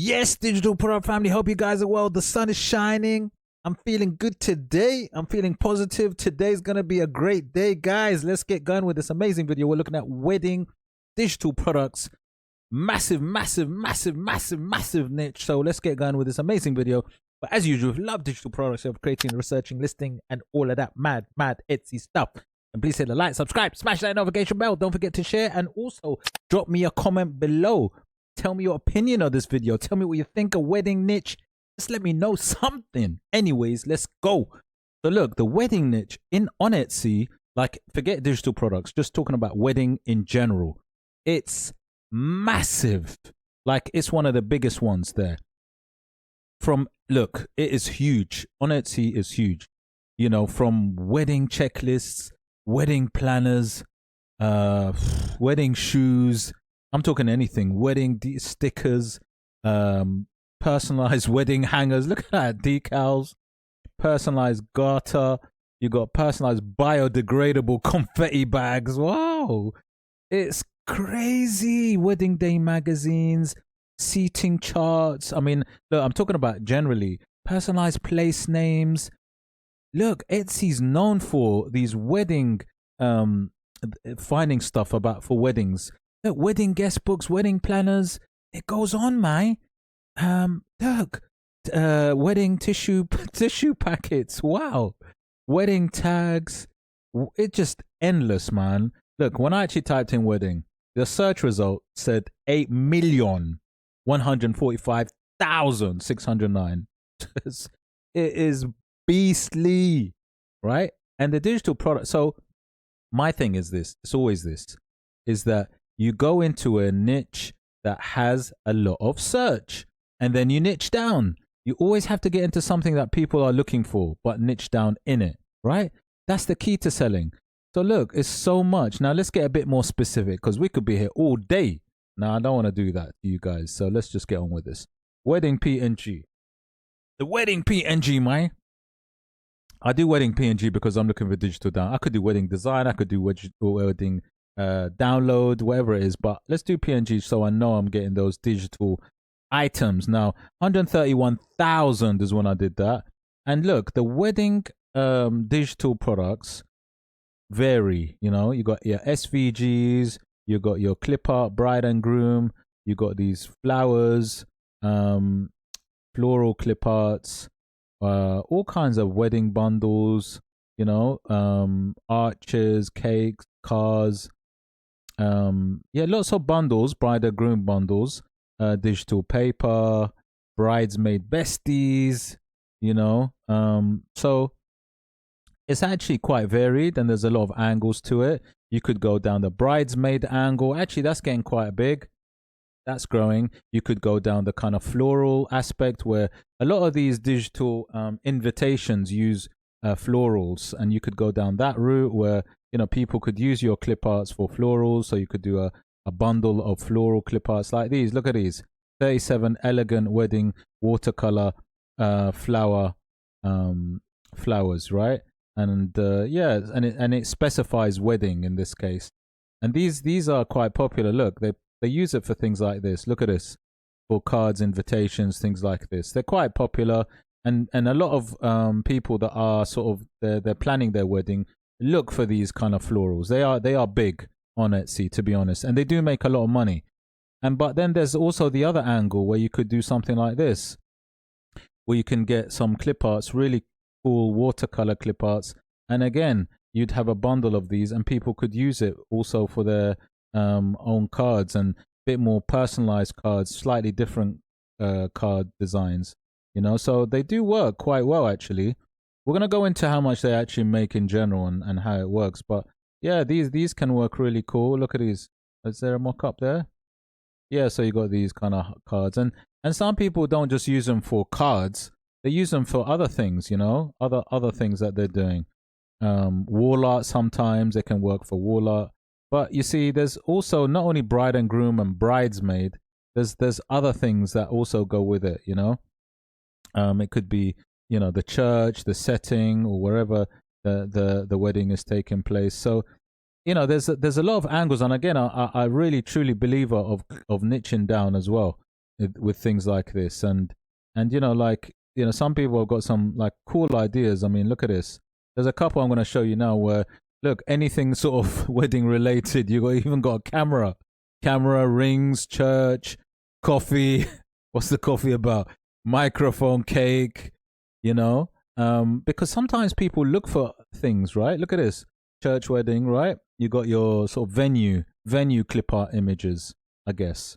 Yes, digital product family. Hope you guys are well. The sun is shining. I'm feeling good today. I'm feeling positive. Today's going to be a great day, guys. Let's get going with this amazing video. We're looking at wedding digital products. Massive, massive, massive, massive, massive niche. So let's get going with this amazing video. But as usual, if you love digital products, you're creating, researching, listing, and all of that mad Etsy stuff. And please hit the like, subscribe, smash that notification bell. Don't forget to share. And also drop me a comment below. Tell me your opinion of this video. Tell me what you think of wedding niche. Just let me know something. Anyways, let's go. So look, the wedding niche on Etsy, like forget digital products, just talking about wedding in general. It's massive. Like it's one of the biggest ones there. Look, it is huge. On Etsy is huge. You know, from wedding checklists, wedding planners, wedding shoes. I'm talking anything. Wedding stickers, personalized wedding hangers. Look at that. Decals, personalized garter. You got personalized biodegradable confetti bags. Wow. It's crazy. Wedding day magazines, seating charts. I mean, look, I'm talking about generally personalized place names. Look, Etsy's known for these wedding, finding stuff for weddings. Look, wedding guest books, wedding planners. It goes on, man. Look, wedding tissue packets. Wow, wedding tags. It's just endless, man. Look, when I actually typed in wedding, the search result said 8,145,609. It is beastly, right? And the digital product. So my thing is this. It's always this. Is that you go into a niche that has a lot of search and then you niche down. You always have to get into something that people are looking for, but niche down in it, right? That's the key to selling. So look, it's so much. Now let's get a bit more specific because we could be here all day. Now I don't want to do that to you guys. So let's just get on with this. Wedding PNG. The wedding PNG, man. I do wedding PNG because I'm looking for digital down. I could do wedding design. I could do wedding download, whatever it is, but let's do PNG so I know I'm getting those digital items. Now 131,000 is when I did that. And look, the wedding digital products vary. You know, you got your SVGs, you got your clip art bride and groom, you got these flowers, floral clip arts, all kinds of wedding bundles, you know, arches, cakes, cars, yeah, lots of bundles, bride and groom bundles, digital paper, bridesmaid besties, you know, so it's actually quite varied and there's a lot of angles to it. You could go down the bridesmaid angle. Actually, that's getting quite big. That's growing. You could go down the kind of floral aspect where a lot of these digital invitations use florals, and you could go down that route where, you know, people could use your clip arts for florals. So you could do a bundle of floral clip arts like these. Look at these 37 elegant wedding watercolor flowers, right? And yeah, and it specifies wedding in this case. And these are quite popular. Look, they use it for things like this. Look at this, for cards, invitations, things like this. They're quite popular, and a lot of people that are sort of they're planning their wedding look for these kind of florals. They are big on Etsy, to be honest, and they do make a lot of money. But then there's also the other angle where you could do something like this, where you can get some clip arts, really cool watercolor clip arts, and again you'd have a bundle of these and people could use it also for their own cards and a bit more personalized cards, slightly different card designs, you know. So they do work quite well, actually. We're going to go into how much they actually make in general and how it works, but yeah, these can work really cool. Look at these. Is there a mock-up there? Yeah, so you got these kind of cards, and some people don't just use them for cards. They use them for other things, you know, other things that they're doing. Wall art, sometimes they can work for wall art. But you see, there's also not only bride and groom and bridesmaid, there's other things that also go with it, you know. It could be, you know, the church, the setting, or wherever the wedding is taking place. So you know, there's a lot of angles, and again, I really truly believer of niching down as well. with things like this. And you know, like, you know, some people have got some like cool ideas. I mean, look at this. There's a couple I'm going to show you now where, look, anything sort of wedding related. You got even got a camera, rings, church, coffee. What's the coffee about? Microphone, cake. You know, because sometimes people look for things, right? Look at this church wedding, right? You got your sort of venue clip art images, I guess.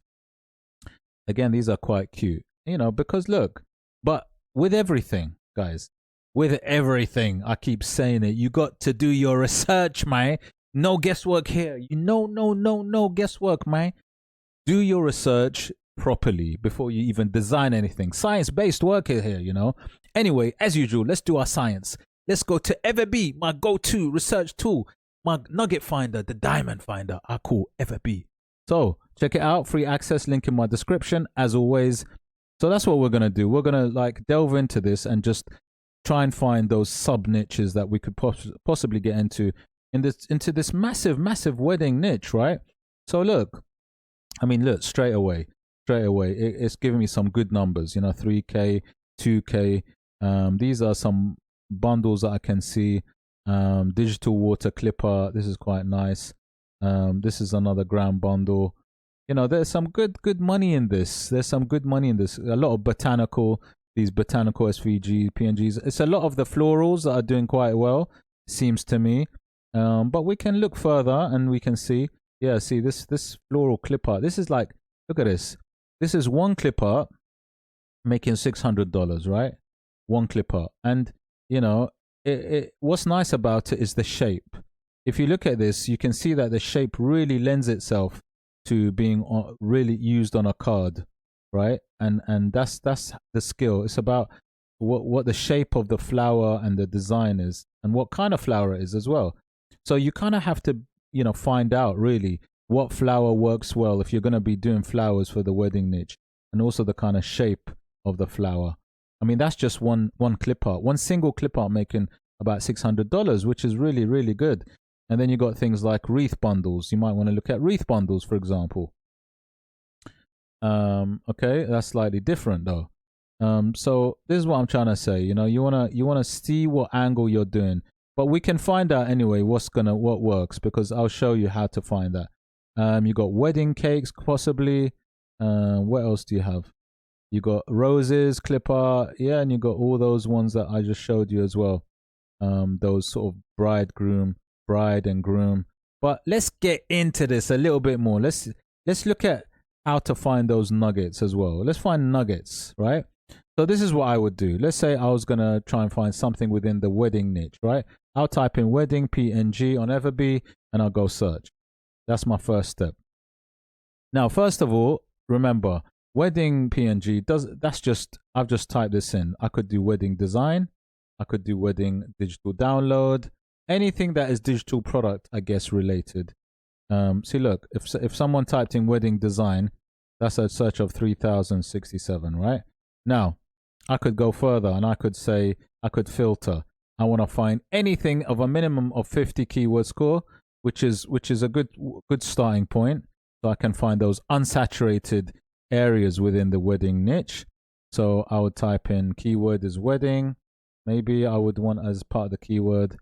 Again, these are quite cute, you know, because look, but with everything, guys, with everything, I keep saying it, you got to do your research, man. No guesswork here. You know, no guesswork, man. Do your research properly before you even design anything. Science-based work here, you know. Anyway, as usual, let's do our science. Let's go to Everbee, my go-to research tool, my nugget finder, the diamond finder. I call Everbee. So check it out. Free access, link in my description, as always. So that's what we're gonna do. We're gonna like delve into this and just try and find those sub niches that we could possibly get into this massive wedding niche, right? So look, I mean, look, straight away, it's giving me some good numbers. You know, 3K, 2K. These are some bundles that I can see. Digital water clipper. This is quite nice. This is another grand bundle. You know, there's some good money in this. A lot of these botanical SVG, PNGs. It's a lot of the florals that are doing quite well, seems to me. But we can look further and we can see. Yeah, see this floral clip art. This is like, look at this. This is one clip art making $600, right? One clip art. And, you know, what's nice about it is the shape. If you look at this, you can see that the shape really lends itself to being really used on a card, right? And that's the skill. It's about what the shape of the flower and the design is, and what kind of flower it is as well. So you kind of have to, you know, find out really what flower works well if you're going to be doing flowers for the wedding niche, and also the kind of shape of the flower. I mean, that's just one clip art, one single clip art making about $600, which is really, really good. And then you got things like wreath bundles. You might want to look at wreath bundles, for example. Okay, that's slightly different though. So this is what I'm trying to say. You know, you wanna see what angle you're doing, but we can find out anyway what works, because I'll show you how to find that. You got wedding cakes possibly. What else do you have? You got roses, clip art, yeah, and you got all those ones that I just showed you as well. Those sort of bride and groom. But let's get into this a little bit more. Let's look at how to find those nuggets as well. Let's find nuggets, right? So this is what I would do. Let's say I was gonna try and find something within the wedding niche, right? I'll type in wedding PNG on Everbee and I'll go search. That's my first step. Now, first of all, remember, wedding PNG I've just typed this in. I could do wedding design. I could do wedding digital download. Anything that is digital product, I guess, related. See, look, if someone typed in wedding design, that's a search of 3,067, right? Now, I could go further and I could say, I could filter. I want to find anything of a minimum of 50 keyword score, which is a good starting point. So I can find those unsaturated areas within the wedding niche. So I would type in keyword is wedding. Maybe I would want as part of the keyword.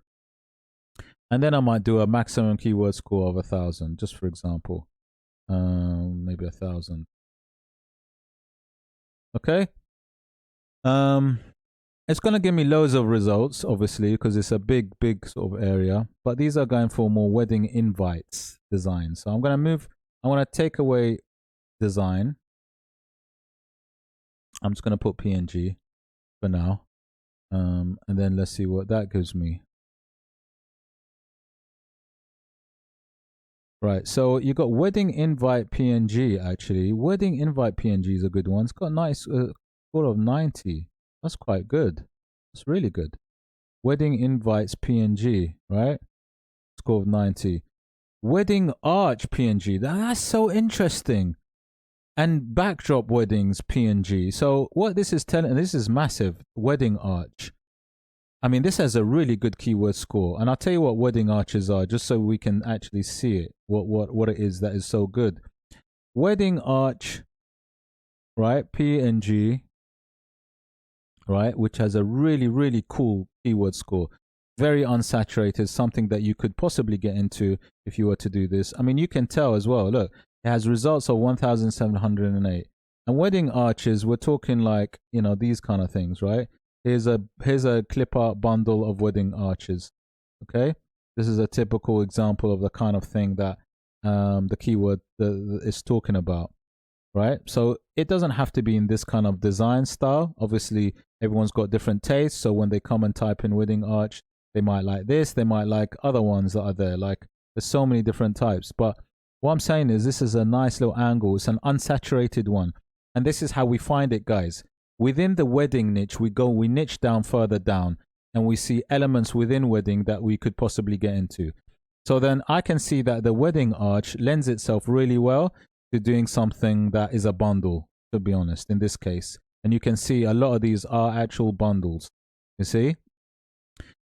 And then I might do a maximum keyword score of 1,000, just for example. Maybe 1,000. Okay. It's going to give me loads of results, obviously, because it's a big sort of area. But these are going for more wedding invites design. So I'm going to take away design. I'm just going to put PNG for now. And then let's see what that gives me. Right, so you got wedding invite PNG actually. Wedding invite PNG is a good one. It's got a nice score of 90. That's quite good. That's really good. Wedding invites PNG, right? Score of 90. Wedding arch PNG. That's so interesting. And backdrop weddings PNG. So what this is telling, and this is massive, wedding arch. I mean, this has a really good keyword score. And I'll tell you what wedding arches are, just so we can actually see it, what it is that is so good. Wedding arch right? PNG, right? Which has a really, really cool keyword score. Very unsaturated, something that you could possibly get into if you were to do this. I mean, you can tell as well. Look, it has results of 1,708. And wedding arches, we're talking like, you know, these kind of things, right? Here's a clip art bundle of wedding arches. Okay, this is a typical example of the kind of thing that the keyword is talking about, right? So it doesn't have to be in this kind of design style. Obviously, everyone's got different tastes. So when they come and type in wedding arch, they might like this, they might like other ones that are there. Like there's so many different types. But what I'm saying is this is a nice little angle. It's an unsaturated one. And this is how we find it, guys. Within the wedding niche, we niche down further down and we see elements within wedding that we could possibly get into. So then I can see that the wedding arch lends itself really well to doing something that is a bundle, to be honest, in this case. And you can see a lot of these are actual bundles, you see?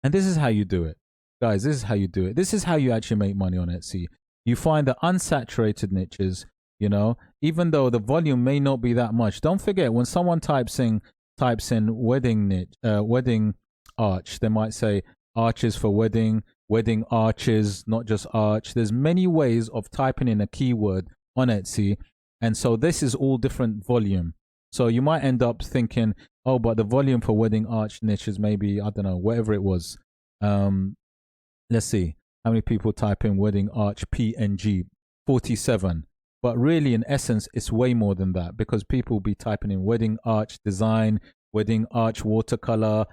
And this is how you do it. Guys, this is how you do it. This is how you actually make money on Etsy. You find the unsaturated niches, you know, even though the volume may not be that much. Don't forget, when someone types in wedding niche, wedding arch, they might say arches for wedding, wedding arches, not just arch. There's many ways of typing in a keyword on Etsy. And so this is all different volume. So you might end up thinking, oh, but the volume for wedding arch niche is maybe, I don't know, whatever it was. Let's see. How many people type in wedding arch PNG? 47. But really, in essence, it's way more than that because people be typing in wedding arch design, wedding arch watercolor,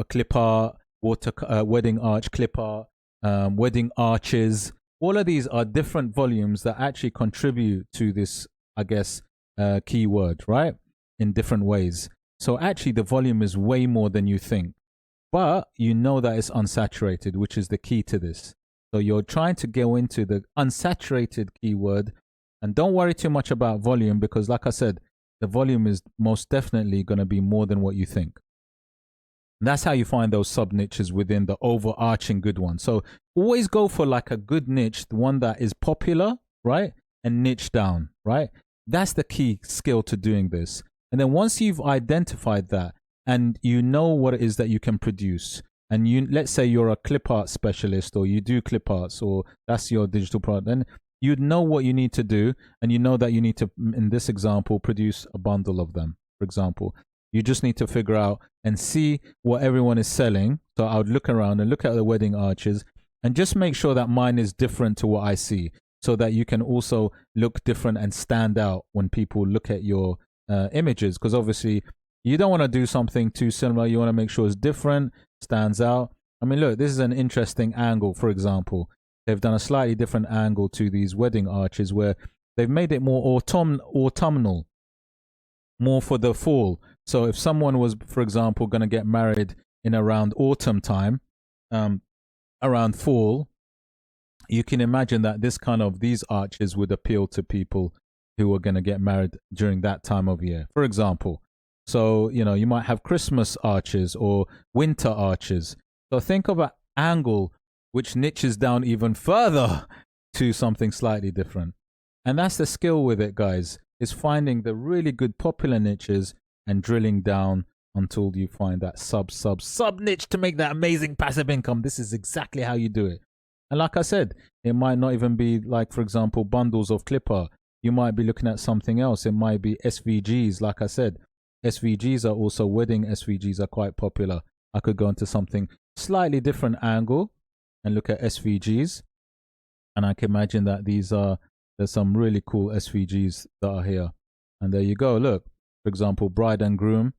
clip art, wedding arch clip art, wedding arches. All of these are different volumes that actually contribute to this, I guess, keyword, right? In different ways. So actually, the volume is way more than you think. But you know that it's unsaturated, which is the key to this. So you're trying to go into the unsaturated keyword. And don't worry too much about volume because, like I said, the volume is most definitely going to be more than what you think. And that's how you find those sub niches within the overarching good one. So always go for like a good niche, the one that is popular, right? And niche down, right? That's the key skill to doing this. And then once you've identified that and you know what it is that you can produce, and you, let's say you're a clip art specialist or you do clip arts or that's your digital product, then you'd know what you need to do. And you know that you need to, in this example, produce a bundle of them, for example. You just need to figure out and see what everyone is selling. So I would look around and look at the wedding arches and just make sure that mine is different to what I see so that you can also look different and stand out when people look at your images. Because obviously you don't want to do something too similar. You want to make sure it's different, stands out. I mean, look, this is an interesting angle, for example. They've done a slightly different angle to these wedding arches where they've made it more autumnal, more for the fall. So if someone was, for example, going to get married in around autumn time, around fall, you can imagine that these arches would appeal to people who are going to get married during that time of year, for example. So, you know, you might have Christmas arches or winter arches. So think of an angle which niches down even further to something slightly different. And that's the skill with it, guys, is finding the really good popular niches and drilling down until you find that sub niche to make that amazing passive income. This is exactly how you do it. And like I said, it might not even be like, for example, bundles of clip art. You might be looking at something else. It might be SVGs. Like I said, SVGs are also, wedding SVGs are quite popular. I could go into something slightly different angle and look at SVGs. And I can imagine that there's some really cool SVGs that are here. And there you go. Look, for example, bride and groom,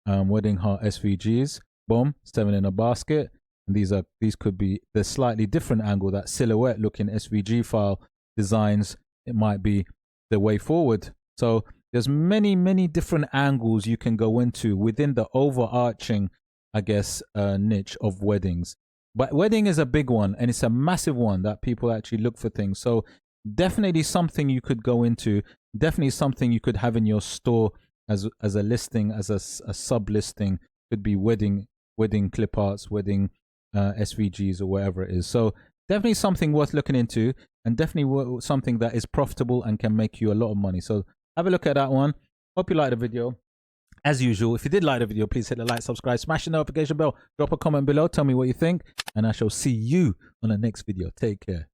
wedding heart SVGs, boom, 7 in a basket. And these could be the slightly different angle, that silhouette looking SVG file designs. It might be the way forward. So there's many, many different angles you can go into within the overarching, I guess, niche of weddings. But wedding is a big one, and it's a massive one that people actually look for things. So definitely something you could go into, definitely something you could have in your store as a listing, as a sub listing. Could be wedding clip arts, wedding SVGs, or whatever it is. So definitely something worth looking into, and definitely something that is profitable and can make you a lot of money. So have a look at that one. Hope you liked the video. As usual, if you did like the video, please hit the like, subscribe, smash the notification bell, drop a comment below, tell me what you think, and I shall see you on the next video. Take care.